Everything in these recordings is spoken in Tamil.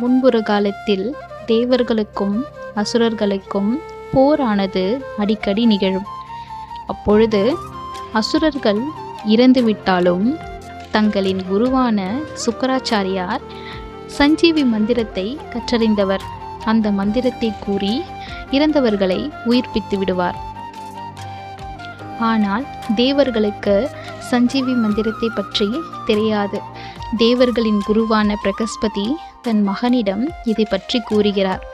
முன்பொரு காலத்தில் தேவர்களுக்கும் அசுரர்களுக்கும் போரானது அடிக்கடி நிகழும். அப்பொழுது அசுரர்கள் இறந்துவிட்டாலும் தங்களின் குருவான சுக்கராச்சாரியார் சஞ்சீவி மந்திரத்தை கற்றறிந்தவர். அந்த மந்திரத்தை கூறி இறந்தவர்களை உயிர்ப்பித்து விடுவார். ஆனால் தேவர்களுக்கு சஞ்சீவி மந்திரத்தை பற்றி தெரியாது. தேவர்களின் குருவான பிரகஸ்பதி தன் மகனிடம் இதை பற்றி கூறுகிறார்.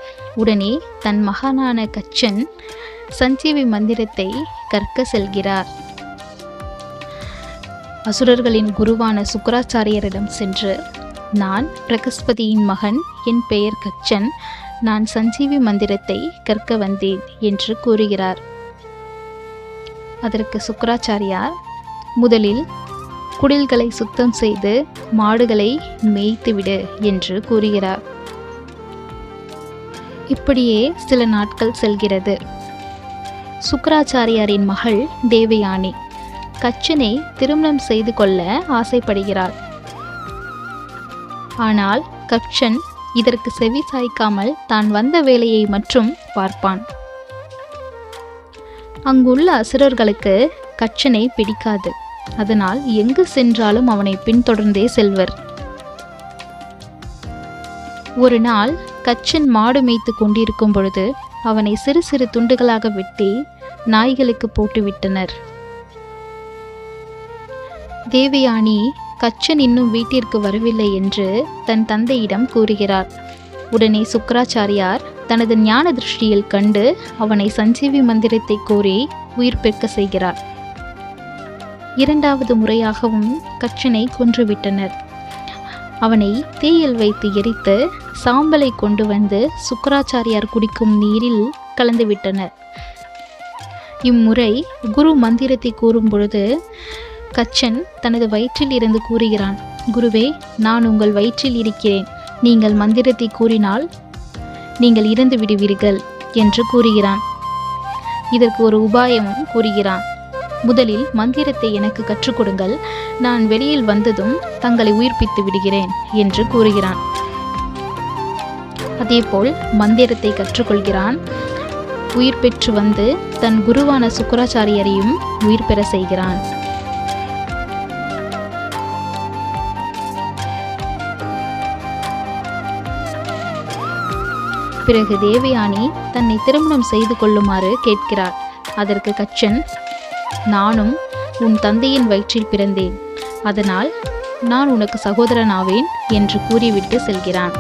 உடனே தன் மகனான கச்சன் சஞ்சீவி மந்திரத்தை கற்க செல்கிறார். அசுரர்களின் குருவான சுக்கராச்சாரியரிடம் சென்று, நான் பிரகஸ்பதியின் மகன், என் பெயர் கச்சன், நான் சஞ்சீவி மந்திரத்தை கற்க வந்தேன் என்று கூறுகிறார். அதற்கு சுக்கராச்சாரியார், முதலில் குடில்களை சுத்தம் செய்து மாடுகளை மேய்த்துவிடு என்று கூறுகிறார். இப்படியே சில நாட்கள் செல்கிறது. சுக்கராச்சாரியாரின் மகள் தேவயானி கச்சனை திருமணம் செய்து கொள்ள ஆசைப்படுகிறாள். ஆனால் கச்சன் இதற்கு செவி சாய்க்காமல் தான் வந்த வேலையை மட்டும் பார்ப்பான். அங்குள்ள அசுரர்களுக்கு கச்சனை பிடிக்காது. அதனால் எங்கு சென்றாலும் அவனை பின்தொடர்ந்தே செல்வர். ஒரு நாள் கச்சன் மாடு மேய்த்து கொண்டிருக்கும் பொழுது அவனை சிறு சிறு துண்டுகளாக வெட்டி நாய்களுக்கு போட்டுவிட்டனர். தேவயானி கச்சன் இன்னும் வீட்டிற்கு வரவில்லை என்று தன் தந்தையிடம் கூறுகிறார். உடனே சுக்கராச்சாரியார் தனது ஞான திருஷ்டியில் கண்டு அவனை சஞ்சீவி மந்திரத்தை கூறி உயிர் பெற்க செய்கிறார். இரண்டாவது முறையாகவும் கச்சனை கொன்றுவிட்டனர். அவனை தீயில் வைத்து எரித்து சாம்பலை கொண்டு வந்து சுக்கராச்சாரியார் குடிக்கும் நீரில் கலந்துவிட்டனர். இம்முறை குரு மந்திரத்தை கூறும் பொழுது கச்சன் தனது வயிற்றில் இருந்து கூறுகிறான், குருவே, நான் உங்கள் வயிற்றில் இருக்கிறேன், நீங்கள் மந்திரத்தை கூறினால் நீங்கள் இறந்து விடுவீர்கள் என்று கூறுகிறான். இதற்கு ஒரு உபாயமும் கூறுகிறான். முதலில் மந்திரத்தை எனக்கு கற்றுக் கொடுங்கள், நான் வெளியில் வந்ததும் தங்களை உயிர்ப்பித்து விடுகிறேன் என்று கூறுகிறான். அதேபோல் மந்திரத்தை கற்றுக்கொள்கிறான். உயிர் பெற்று வந்து தன் குருவான சுக்கராச்சாரியரையும் உயிர் பெற செய்கிறான். பிறகு தேவயானி தன்னை திருமணம் செய்து கொள்ளுமாறு கேட்கிறார். அதற்கு கச்சன், நானும் உன் தந்தையின் வயிற்றில் பிறந்தேன், அதனால் நான் உனக்கு சகோதரனாவேன் என்று கூறிவிட்டு செல்கிறான்.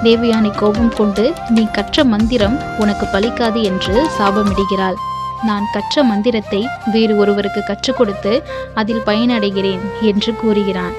தேவயானி கோபம் கொண்டு, நீ கற்ற மந்திரம் உனக்கு பலிக்காது என்று சாபமிடுகிறாள். நான் கற்ற மந்திரத்தை வேறு ஒருவருக்கு கற்றுக் கொடுத்து அதில் பயனடைகிறேன் என்று கூறுகிறான்.